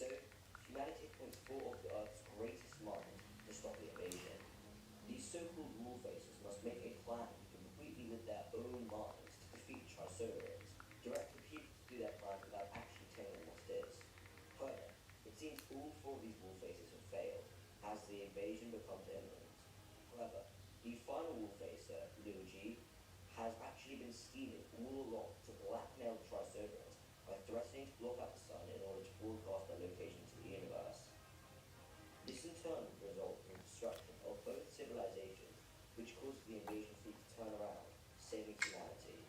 So, humanity points four of the Earth's greatest minds to stop the invasion. These so-called rule faces must make a plan completely with their own minds to defeat Triceratops, directing people to do their plan without actually telling them what it is. However, it seems all four of these rule faces have failed, as the invasion becomes imminent. However, the final rule facer, Liu Ji, has actually been scheming all along to blackmail Triceratops by threatening to block out the sun in order to broadcast their location to the universe. This in turn would result in the destruction of both civilizations, which causes the invasion fleet to turn around, saving humanity.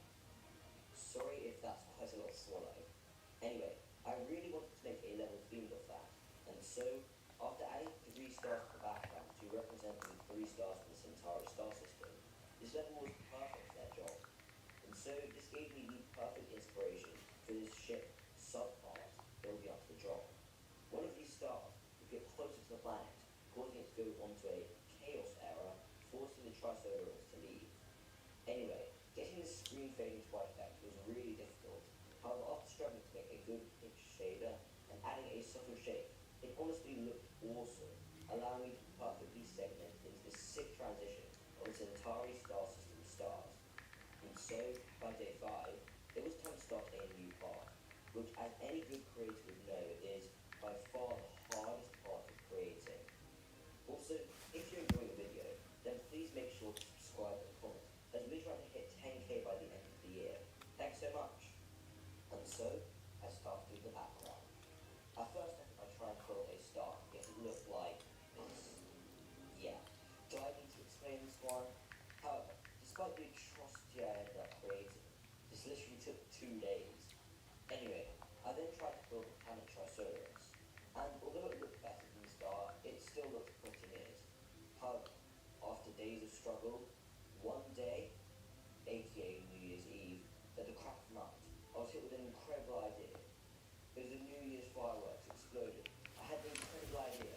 Sorry if that's quite a lot to swallow. Anyway, I really wanted to make a level themed of that, and so, after adding 3 stars to the background to represent the 3 stars of the Centauri star system, this level was perfect for their job. And so, this gave me the perfect inspiration for this ship subpart building up to the drop. One of these stars would get closer to the planet, causing it to go onto a chaos era, forcing the Triceratops to leave. Anyway, getting this screen fading to white effect was really difficult. However, after struggling to make a good pitch shader and adding a subtle shake, it honestly looked awesome, allowing me to perfectly segment into this sick transition of the Centauri star system stars. And so, by day 5, it was time to start a new part, which, as any good creator would know, is by far the hardest part of creating. Also, if you enjoy the video, then please make sure to subscribe and comment, as we're trying to hit 10k by the end of the year. Thanks so much. And so, I started with the background. At first, I tried to build a star, yet it looked like this. Yeah. Do I need to explain this one? However, despite the atrocity I ended up creating, this literally took 2 days. Anyway, I then tried to build the planet Triceratops, and although it looked better than the star, it still looked pretty mid. However, after days of struggle, one day, aka New Year's Eve, at the crack of night, I was hit with an incredible idea. It was the New Year's fireworks exploded. I had an incredible idea.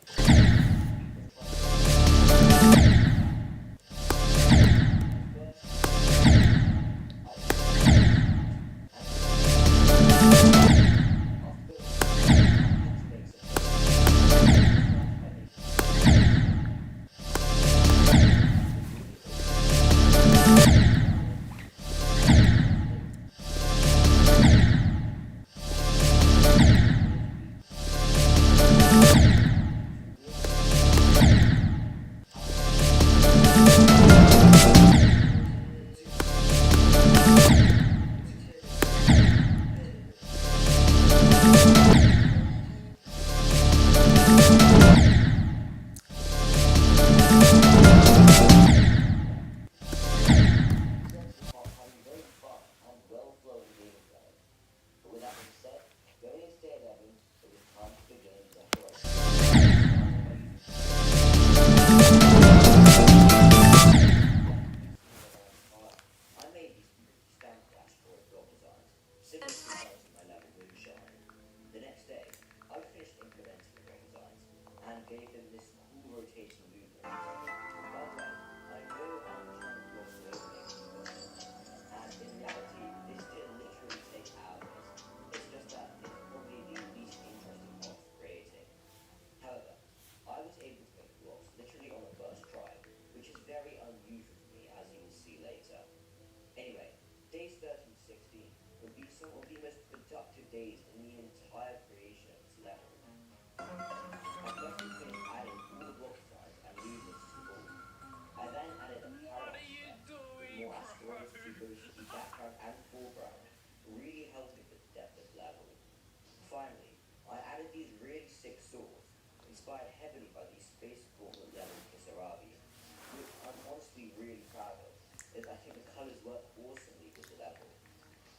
The next day, I finished implementing the block designs and gave them this cool rotating movement. By the way, I know I'm trying to gloss over it, and in reality, this did literally take hours. It's just that it's probably the least interesting part of creating. However, I was able to make blocks literally on the first try, which is very unusual for me, as you will see later. Anyway, days 13 to 16 would be some of the most productive days in the entire creation of this level. I first finished adding all the block designs and movements to the board. I then added a parallax effect with more asteroids to both the background and foreground, really helping with the depth of the level. Finally, I added these really sick swords, inspired heavily by the Space Gauntlet level Kisarabi, which I'm honestly really proud of, as I think the colours work awesomely with the level.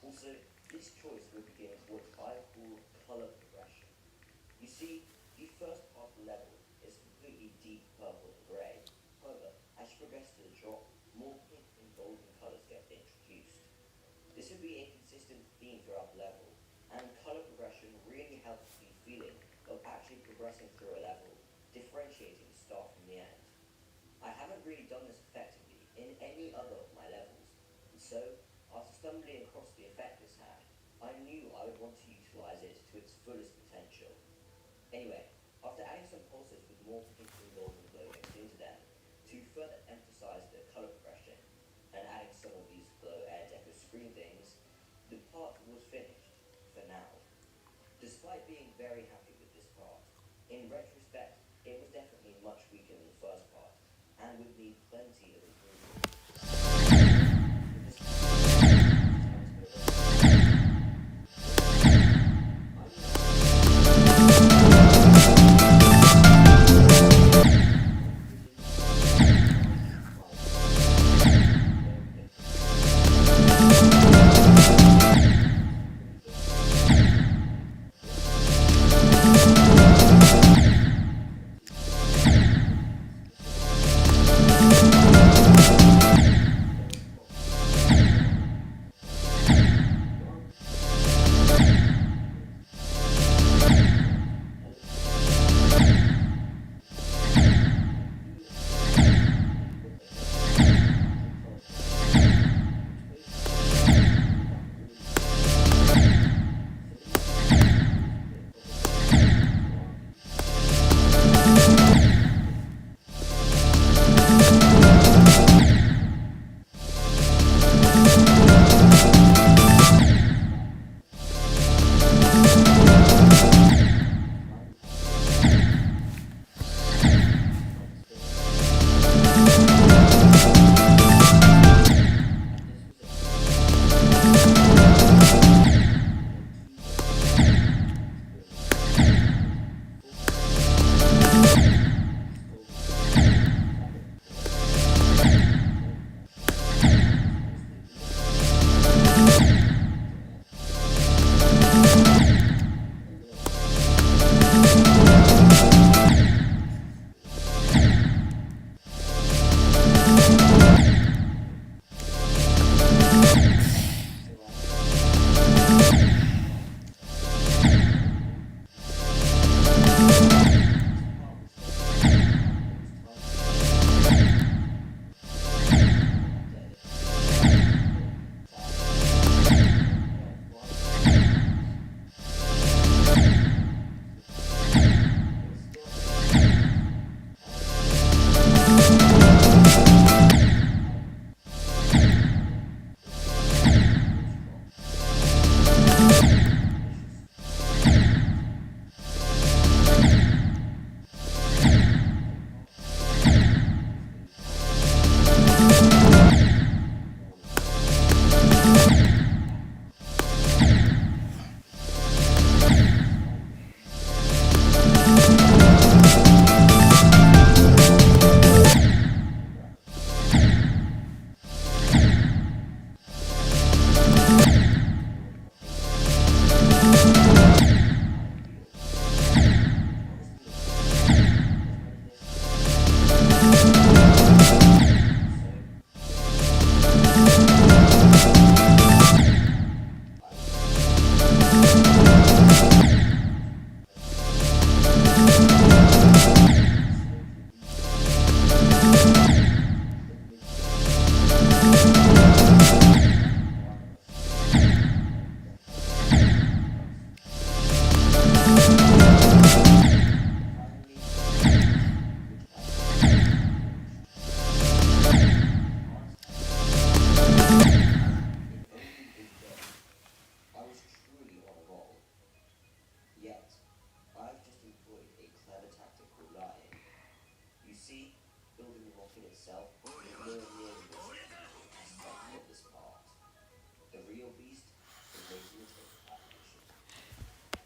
Also, this choice will begin what I call colour progression. You see, the first part of the level is completely deep purple and grey. However, as you progress to the drop, more pink and golden colours get introduced. This would be a consistent theme throughout the level, and colour progression really helps the feeling of actually progressing through a level, differentiating the start from the end. I haven't really done this effectively in any other of my levels, and so, after stumbling across the effect this had, I knew I would want to utilise it to its fullest potential. Anyway, after adding some pulses with more pink and golden glow mixed into them, to further emphasize the color progression, and adding some of these glow air deco screen things, the part was finished, for now. Despite being very happy with this part, in retrospect, it was definitely much weaker than the first part, and would need plenty of improvement.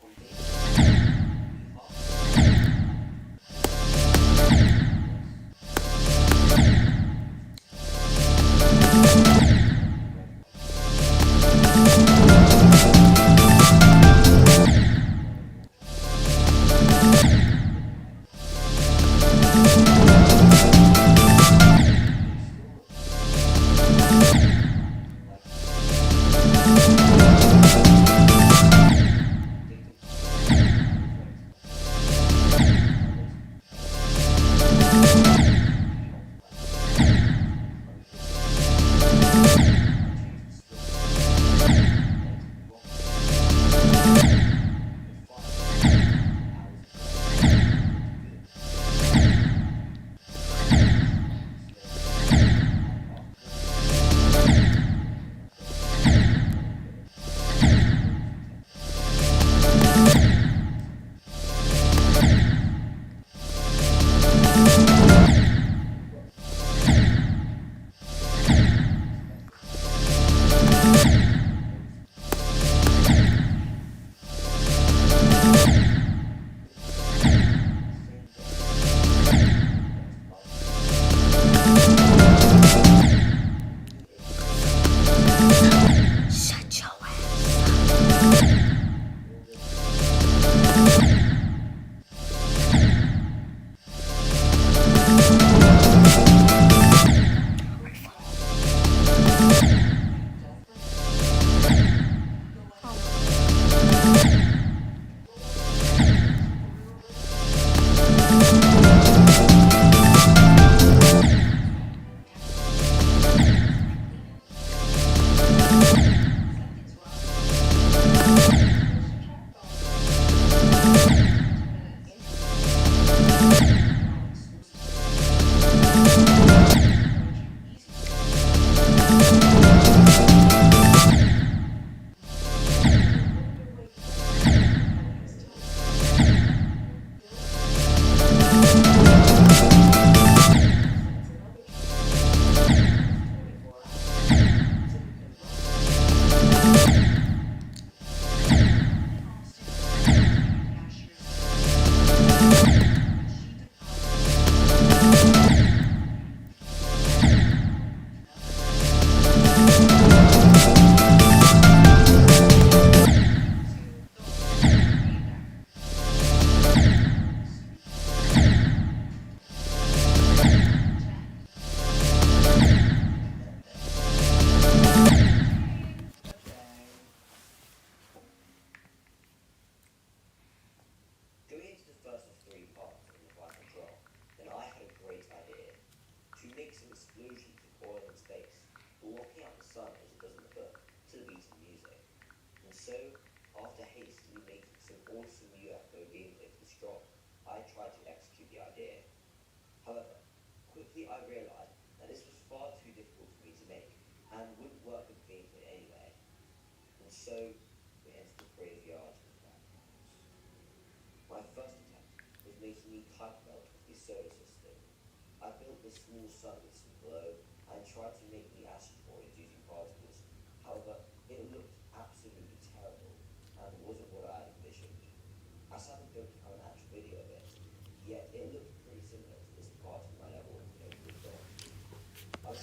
With this hastily making some awesome UFO gameplay for this drop, I tried to execute the idea. However, quickly I realized that this was far too difficult for me to make and wouldn't work with gameplay anyway. And so, we entered the graveyard of black holes. My first attempt was making the Kuiper belt of the solar system. I built this small sun with some glow and tried to make the asteroids using particles. However, it looked absolutely terrible and wasn't what I had envisioned. I sadly don't have an actual video of it, yet it looked pretty similar to this part of my level in Open Dawn. I was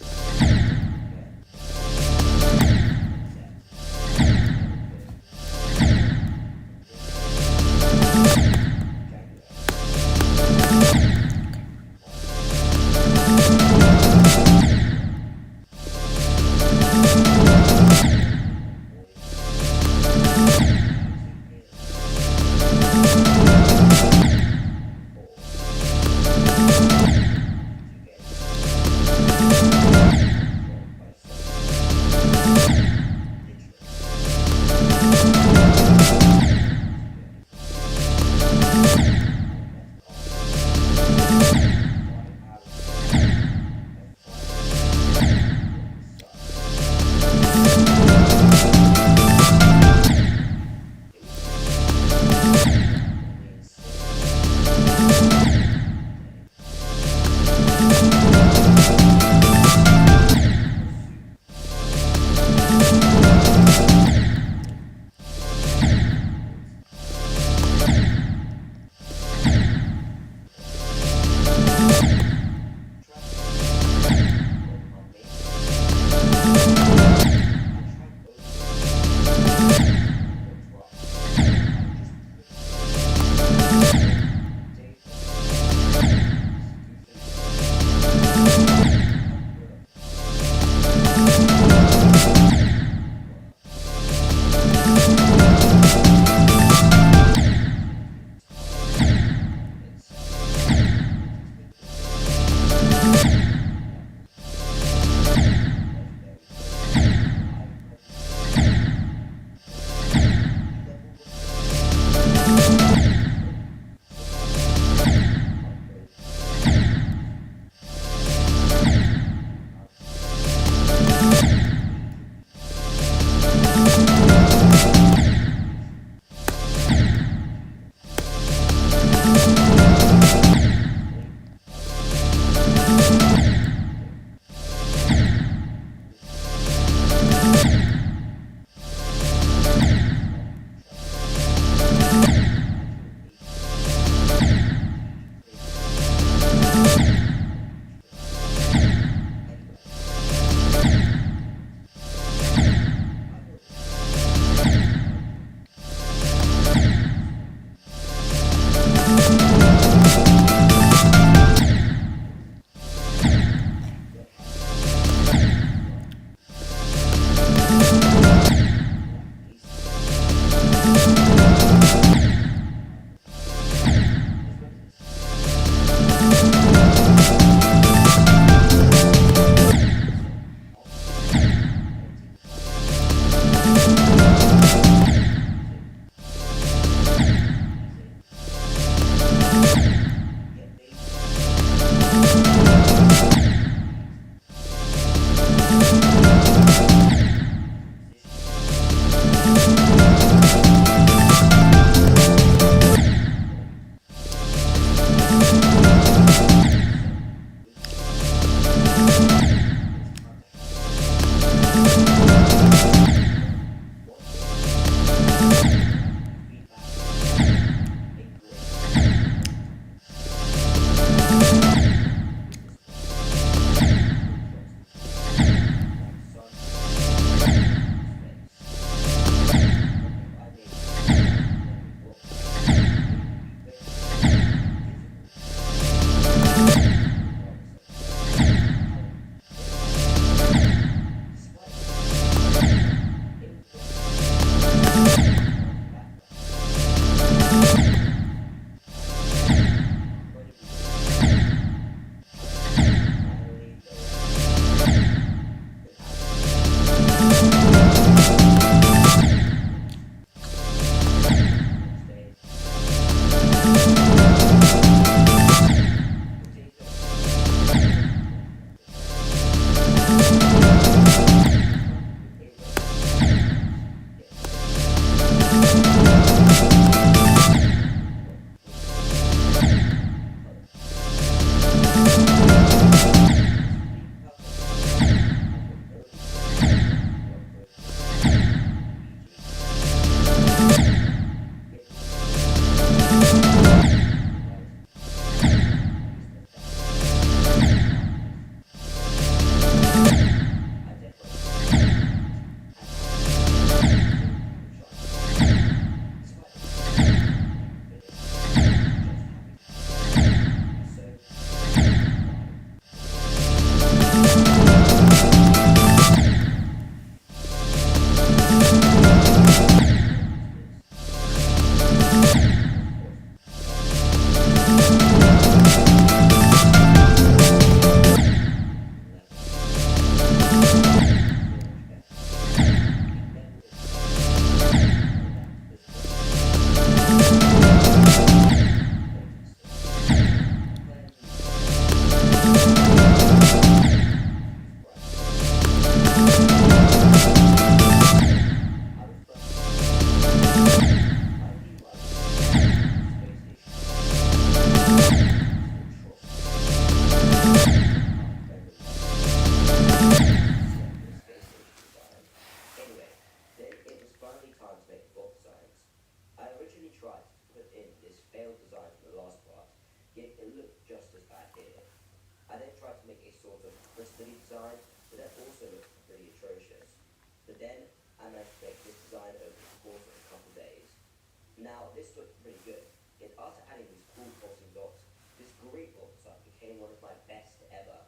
this looked pretty good. Yet after adding these cool pulsing dots, this great block design became one of my best ever.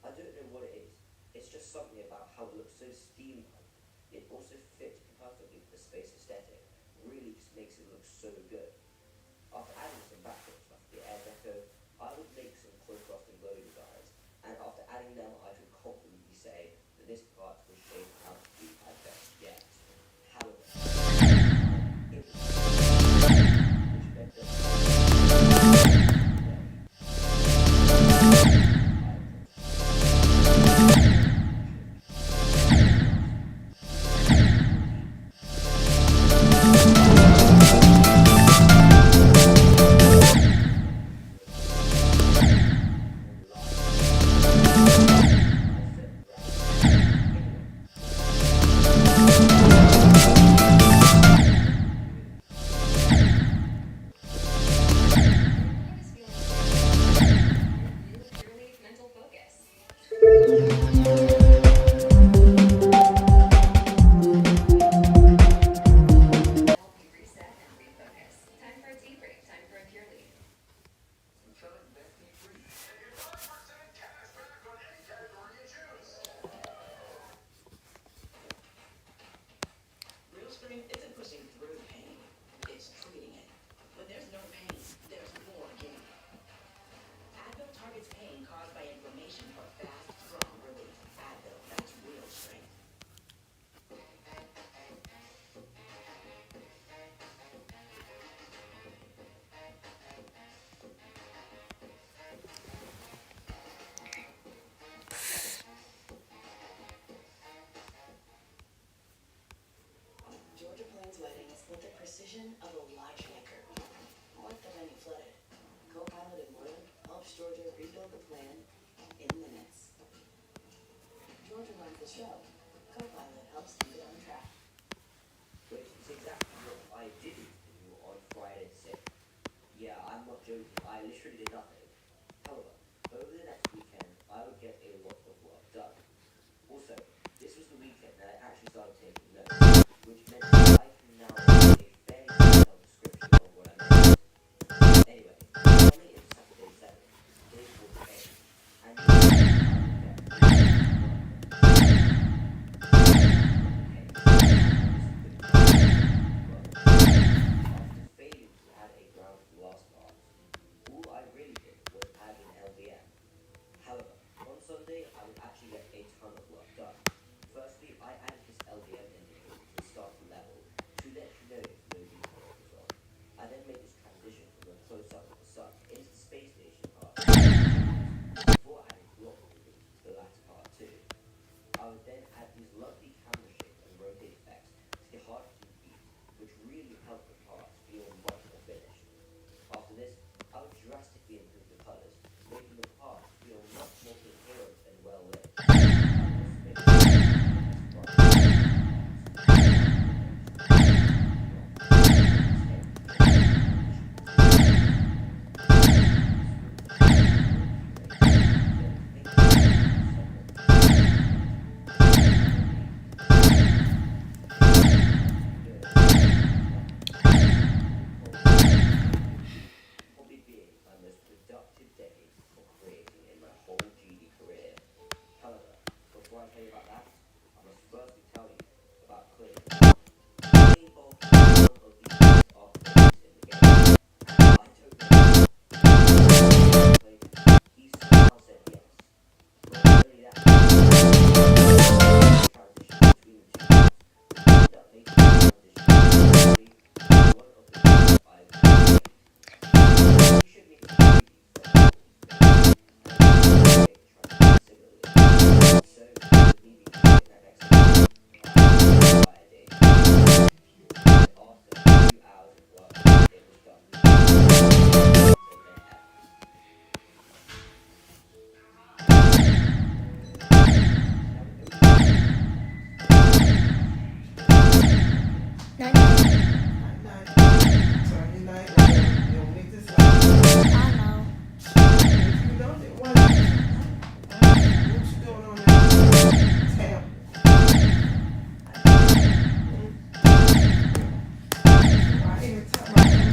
I don't know what it is. It's just something about how it looks so steampunk. It also fits perfectly with the space aesthetic. Really just makes it look so good. After adding some background stuff to the air deco, I would make some contrasting glow designs, and after adding them, I could confidently say that this part was shaped out to be my best yet. However, it was which meant Mental focus. Help you reset and refocus. Time for a tea break. Time for a pure leaf. Real strength isn't pushing through pain, it's treating it. When there's no pain, there's more gain. Advil targets pain caused by inflammation for fast, strong relief. Advil, that's real strength. Georgia plans weddings with the precision of a watchmaker. Like the venue flooded, Co-Pilot in Moreland helps Georgia rebuild the plan in minutes. Georgia runs the show. Co-Pilot helps keep it on track. which is exactly what I did do on Friday the 6th. Yeah, I'm not joking, I literally did nothing. However, over the next weekend, I would get a lot of work done. Also, this was the weekend that I actually started taking notes, which meant that I can now write a fairly detailed description of what I made. Anyway, Sunday is Saturday 7th, day 48, and you know, I would after failing to add a ground for the last part, all I really did was add an LVM. However, on Sunday, I would actually get a ton of work done. Firstly, I added this LVM indicator to the starting level to let you know if no detail was on. I then made this transition from a close-up of the sun into the space station part before adding block movement to the latter part too. I would then add these lovely camera shake and rotate effects to the hard to beat, which really helped the parts feel much more finished. After this, I would drastically improve the colors, making the parts feel much more coherent and well lit. Probably being my most productive day for creating in my whole GD career. However, before I tell you about that, I must firstly tell you about Clay. Clay involved one of the best architects in the game. I don't know. Clay, he somehow said yes. Not only that, transition between the two parts ended up making the transition really one of the best I've ever made. You should meet the previews for all these things, and you should try similarly. So, with me being in that next one, by a day, and after 2 hours of work, it was done. So then F. Sunday night, you don't make this like I know. if you know that one, what you doing on that tab? I ain't even talking about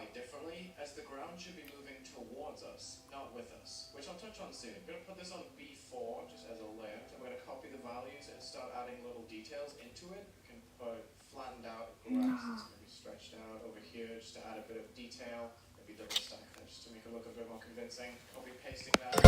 quite differently, as the ground should be moving towards us, not with us, which I'll touch on soon. I'm going to put this on B4 just as a layer. So I'm going to copy the values and start adding little details into it. We can put flattened out grass that's going to be stretched out over here just to add a bit of detail. Maybe double stack that just to make it look a bit more convincing. Copy pasting that.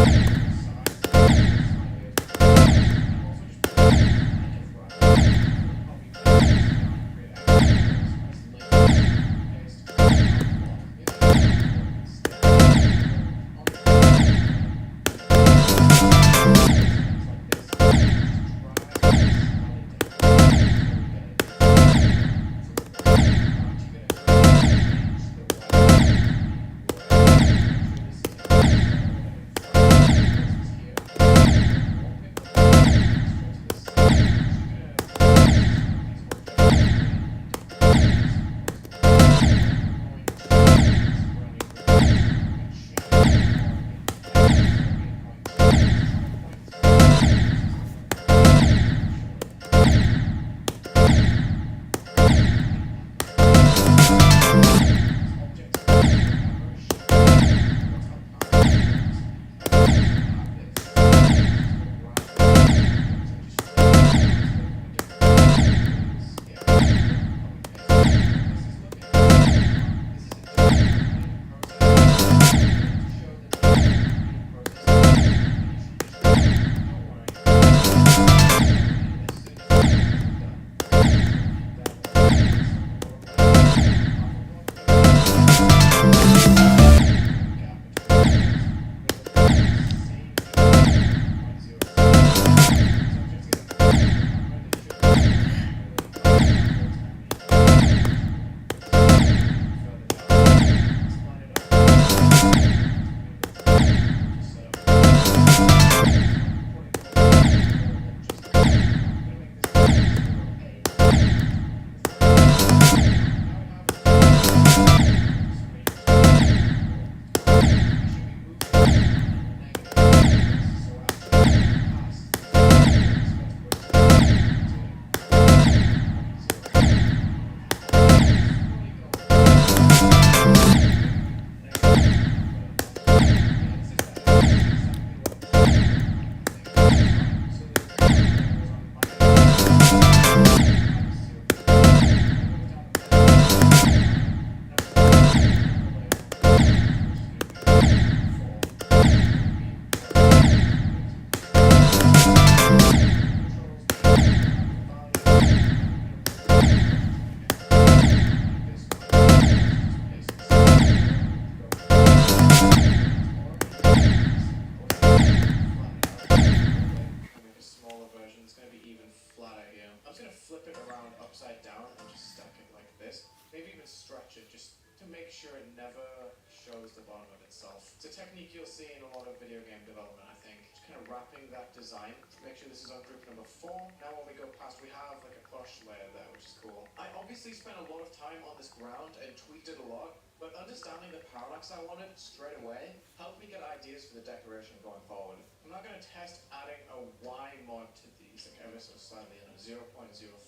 Technique you'll see in a lot of video game development, I think. Just kind of wrapping that design. Make sure this is on group number 4. Now when we go past, we have like a plush layer there, which is cool. I obviously spent a lot of time on this ground and tweaked it a lot, but understanding the parallax I wanted straight away helped me get ideas for the decoration going forward. I'm not going to test adding a Y mod to these, like ever so slightly, 0.04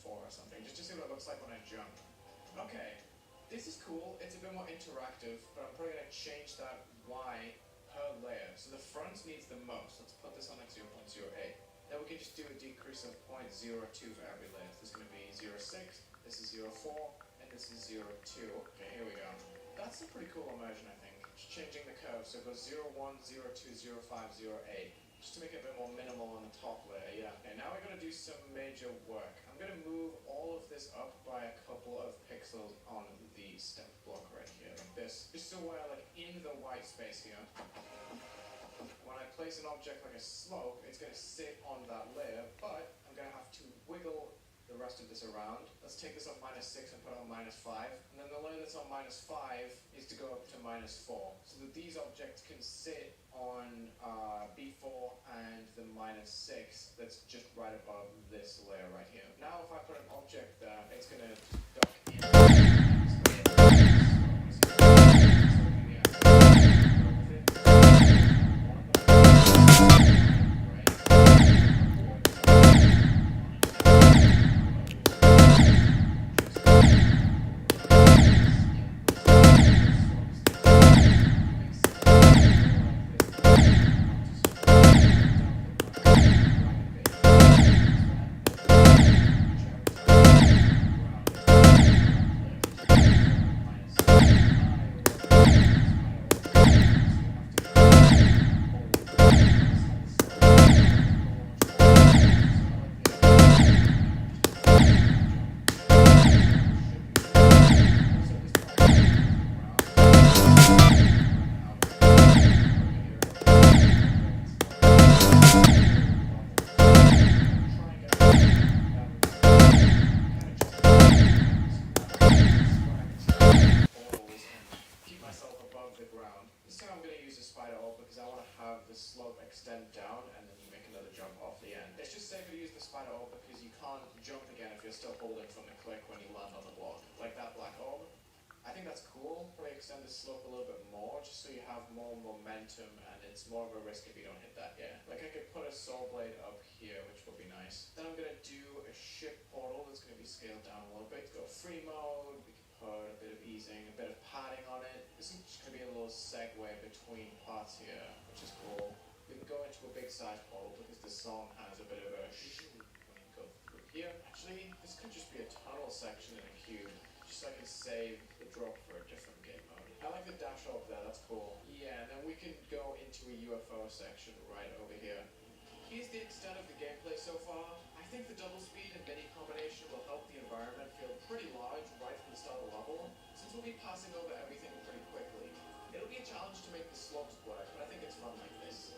or something, just to see what it looks like when I jump. Okay. This is cool, it's a bit more interactive, but I'm probably going to change that Y per layer. So the front needs the most. Let's put this on like 0.08. Then we can just do a decrease of 0.02 for every layer. This is going to be 0.6, this is 0.4, and this is 0.2. Okay, here we go. That's a pretty cool immersion, I think. Just changing the curve, so it goes 0.1, 0.2, 0.5, 0.8. Just to make it a bit more minimal on the top layer, yeah. Okay, now we're going to do some major work. I'm going to move all of this up by a couple of pixels on the step block right here, like this. Just so we're like in the white space here. When I place an object like a slope, it's going to sit on that layer, but I'm going to have to wiggle the rest of this around. Let's take this up -6 and put it on -5. And then the layer that's on -5 is to go up to -4. So that these objects can sit on B4 and the -6 that's just right above this layer right here. Now if I put an object there, it's going to duck in. the ground. This time I'm going to use a spider orb because I want to have the slope extend down and then you make another jump off the end. It's just safer to use the spider orb because you can't jump again if you're still holding from the click when you land on the block, like that black orb. I think that's cool. Probably extend the slope a little bit more just so you have more momentum and it's more of a risk if you don't hit that. Yeah, like I could put a saw blade up here, which would be nice. Then I'm going to do a ship portal that's going to be scaled down a little bit. Go free mode. We can put a bit of easing, a bit of padding on it. This is just going to be a little segue between parts here, which is cool. We can go into a big size portal because the song has a bit of a when you go through here. Actually, this could just be a tunnel section in a cube, just so I can save the drop for a different game mode. I like the dash up there, that's cool. Yeah, and then we can go into a UFO section right over here. Here's the extent of the gameplay so far. I think the double speed and mini combination will help the environment feel pretty large right from the start of the level, since we'll be passing over everything pretty quickly. It'll be a challenge to make the slopes work, but I think it's fun like this.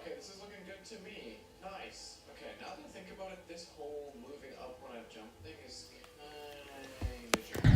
Okay, this is looking good to me. Nice. Okay, now that I think about it, this whole moving up when I jump thing is kind of jarring.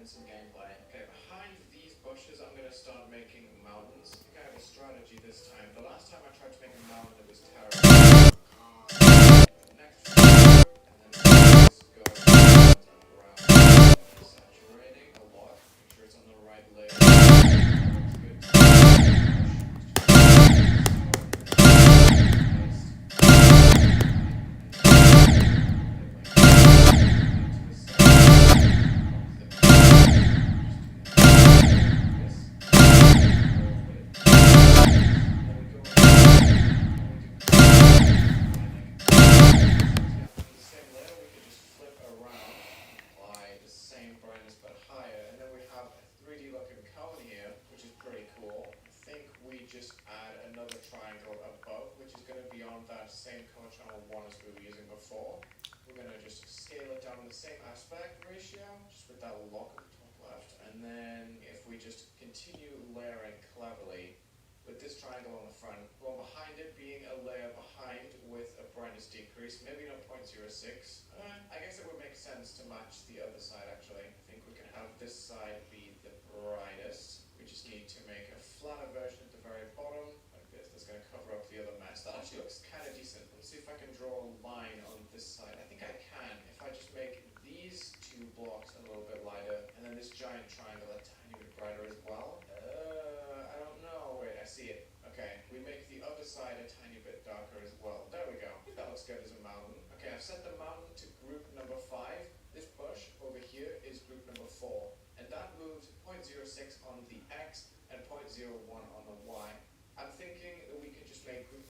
Some gameplay. Okay, behind these bushes I'm going to start making mountains. I think I have a strategy this time. The last time I tried to make a mountain it was terrible. Next and then just go around, saturating a lot. Make sure it's on the right layer. Looks good. Same color channel 1 as we were using before. We're going to just scale it down to the same aspect ratio, just with that lock at the top left. And then if we just continue layering cleverly with this triangle on the front, while behind it being a layer behind with a brightness decrease, maybe not 0.06. I guess it would make sense to match the other side actually. I think we can have this side be the brightest. We just need to make a flatter version at the very bottom. That's going to cover up the other mess. That actually looks kind of decent. Let's see if I can draw a line on this side. I think I can if I just make these two blocks a little bit lighter and then this giant triangle a tiny bit brighter as well. I don't know. Wait, I see it. Okay, we make the other side a tiny bit darker as well. There we go. I think that looks good as a mountain. Okay, I've set the mountain to group number 5. This bush over here is group number 4. And that moves 0.06 on the X and 0.01 on the Y. I'm thinking that we could just make group